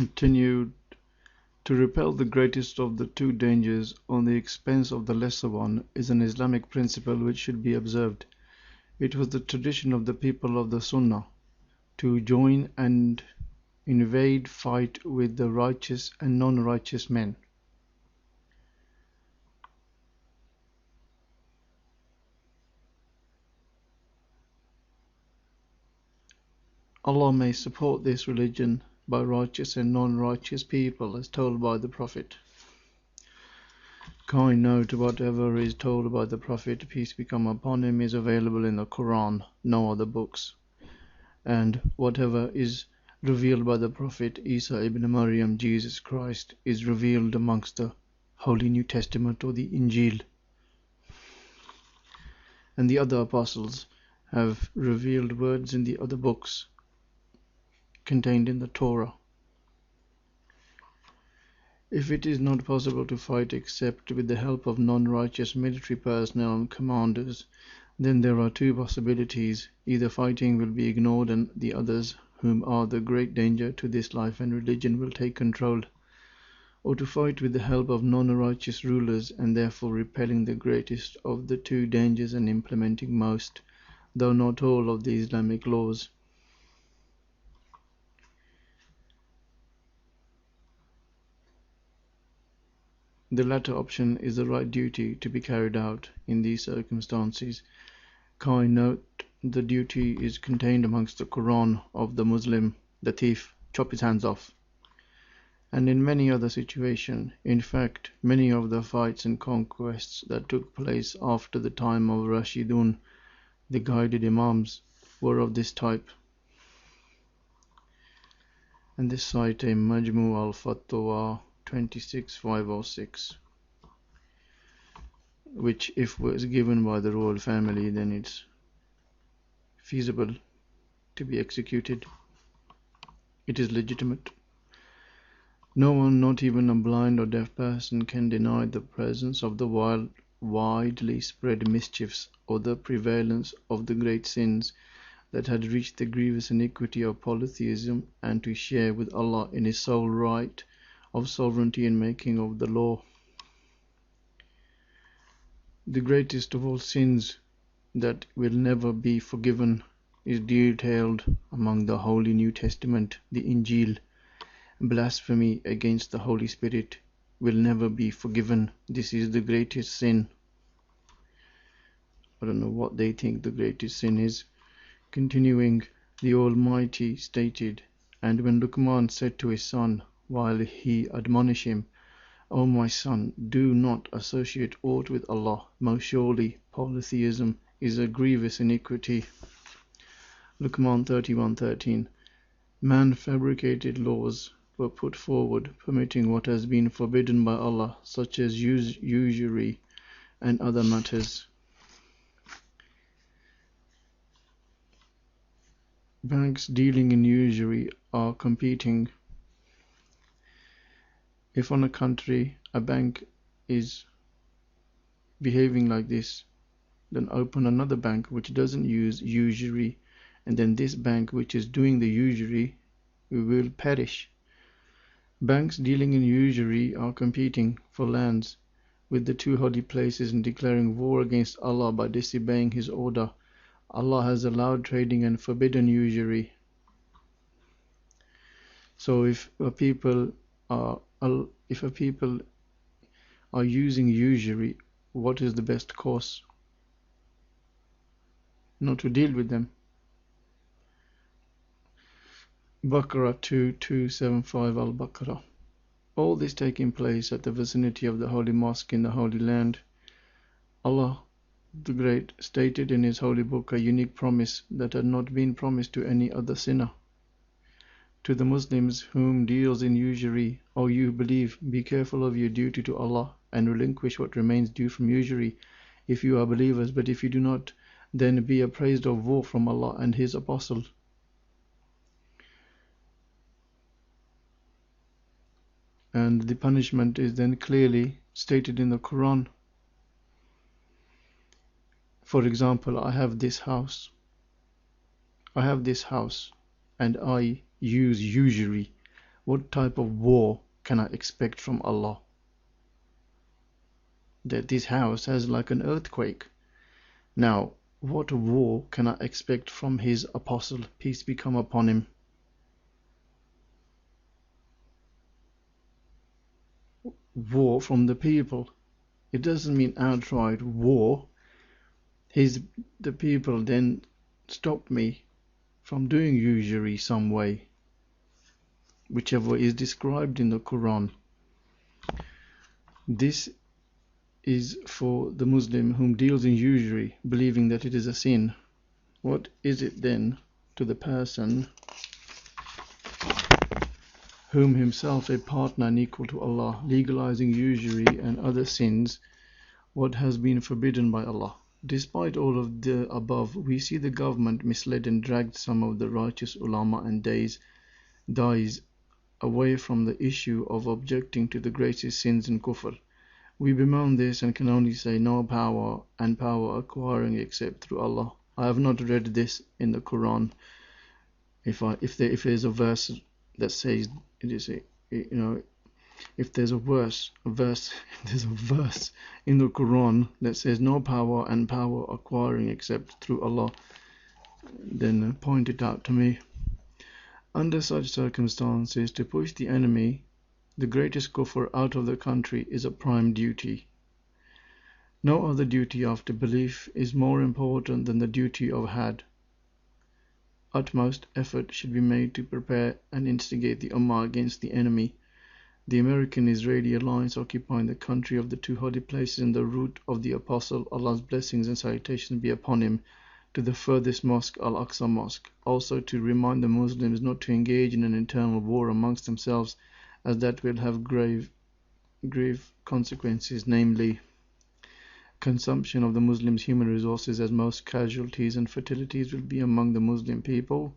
continued, to repel the greatest of the two dangers on the expense of the lesser one is an Islamic principle which should be observed. It was the tradition of the people of the Sunnah to join and invade fight with the righteous and non-righteous men. Allah may support this religion by righteous and non-righteous people as told by the Prophet. Kind note, whatever is told by the Prophet, peace become upon him, is available in the Quran, no other books. And whatever is revealed by the Prophet Isa ibn Maryam, Jesus Christ, is revealed amongst the Holy New Testament or the Injil. And the other apostles have revealed words in the other books contained in the Torah. If it is not possible to fight except with the help of non-righteous military personnel and commanders, then there are two possibilities. Either fighting will be ignored and the others, whom are the great danger to this life and religion, will take control, or to fight with the help of non-righteous rulers and therefore repelling the greatest of the two dangers and implementing most, though not all, of the Islamic laws. The latter option is the right duty to be carried out in these circumstances. Kind note, the duty is contained amongst the Quran of the Muslim, the thief, chop his hands off. And in many other situations, in fact, many of the fights and conquests that took place after the time of Rashidun, the guided Imams, were of this type. And this site in Majmu al-Fatwa 26506, which if was given by the royal family, then it's feasible to be executed. It is legitimate. No one, not even a blind or deaf person, can deny the presence of the widely spread mischiefs or the prevalence of the great sins that had reached the grievous iniquity of polytheism, and to share with Allah in His sole right of sovereignty and making of the law. The greatest of all sins that will never be forgiven is detailed among the Holy New Testament, the Injil. Blasphemy against the Holy Spirit will never be forgiven. This is the greatest sin. I don't know what they think the greatest sin is. Continuing, the Almighty stated, and when Luqman said to his son, while he admonished him, O my son, do not associate aught with Allah. Most surely polytheism is a grievous iniquity. Luqman 31:13. Man-fabricated laws were put forward permitting what has been forbidden by Allah, such as usury and other matters. Banks dealing in usury are competing. If on a country a bank is behaving like this, then open another bank which doesn't use usury, and then this bank which is doing the usury will perish. Banks dealing in usury are competing for lands with the two holy places and declaring war against Allah by disobeying His order. Allah has allowed trading and forbidden usury. So if a people are using usury, what is the best course? Not to deal with them. Baqarah 2275 Al-Baqarah. All this taking place at the vicinity of the Holy Mosque in the Holy Land. Allah the Great stated in His Holy Book a unique promise that had not been promised to any other sinner. To the Muslims whom deals in usury, O you who believe, be careful of your duty to Allah and relinquish what remains due from usury if you are believers, but if you do not, then be appraised of war from Allah and His Apostle. And the punishment is then clearly stated in the Quran. For example, I have this house, and I use usury. What type of war can I expect from Allah? That this house has like an earthquake. Now, what war can I expect from his apostle, peace be upon him? War from the people. It doesn't mean outright war. The people then stop me from doing usury some way, whichever is described in the Quran. This is for the Muslim whom deals in usury, believing that it is a sin. What is it then to the person whom himself a partner and equal to Allah, legalizing usury and other sins, what has been forbidden by Allah? Despite all of the above, we see the government misled and dragged some of the righteous ulama and dais away from the issue of objecting to the greatest sins in kufr. We bemoan this and can only say no power and power acquiring except through Allah. I have not read this in the Quran. If there's a verse that says it is if there's a verse in the Quran that says no power and power acquiring except through Allah, then point it out to me. Under such circumstances, to push the enemy, the greatest kufr, out of the country is a prime duty. No other duty after belief is more important than the duty of had. Utmost effort should be made to prepare and instigate the Ummah against the enemy. The American-Israeli alliance occupying the country of the two holy places in the route of the Apostle, Allah's blessings and salutations be upon him, to the furthest mosque, Al-Aqsa Mosque. Also to remind the Muslims not to engage in an internal war amongst themselves, as that will have grave consequences, namely consumption of the Muslims' human resources, as most casualties and fatalities will be among the Muslim people,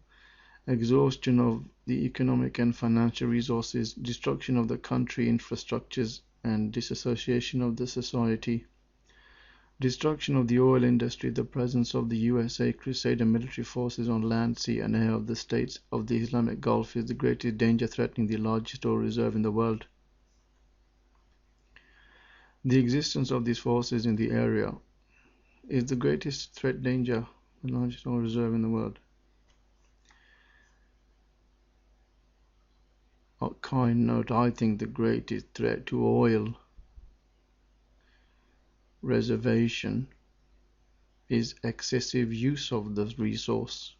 exhaustion of the economic and financial resources, destruction of the country infrastructures, and disassociation of the society. Destruction of the oil industry, the presence of the USA Crusader military forces on land, sea, and air of the states of the Islamic Gulf is the greatest danger threatening the largest oil reserve in the world. The existence of these forces in the area is the greatest threat danger, the largest oil reserve in the world. A kind note, I think the greatest threat to oil reservation is excessive use of the resource.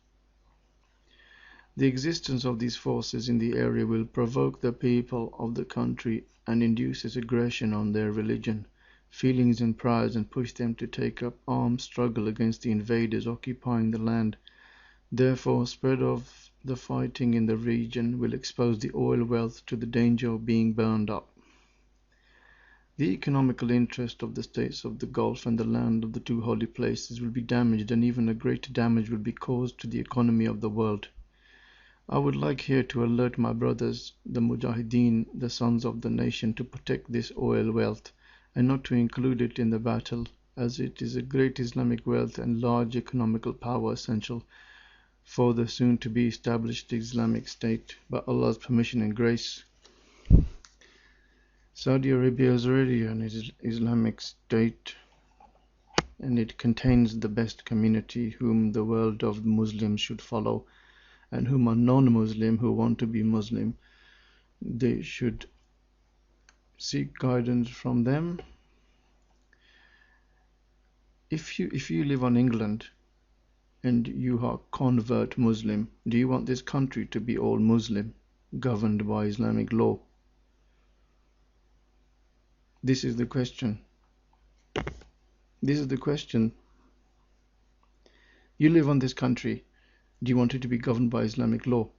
The existence of these forces in the area will provoke the people of the country and induces aggression on their religion, feelings and pride, and push them to take up armed struggle against the invaders occupying the land. Therefore, spread of the fighting in the region will expose the oil wealth to the danger of being burned up. The economical interest of the states of the Gulf and the land of the two holy places will be damaged, and even a greater damage will be caused to the economy of the world. I would like here to alert my brothers, the Mujahideen, the sons of the nation, to protect this oil wealth and not to include it in the battle, as it is a great Islamic wealth and large economical power essential for the soon to be established Islamic State by Allah's permission and grace. Saudi Arabia is already an Islamic State, and it contains the best community whom the world of Muslims should follow, and whom are non-Muslim who want to be Muslim, they should seek guidance from them. If you live on England and you are convert Muslim, do you want this country to be all Muslim, governed by Islamic law? This is the question. This is the question. You live on this country. Do you want it to be governed by Islamic law?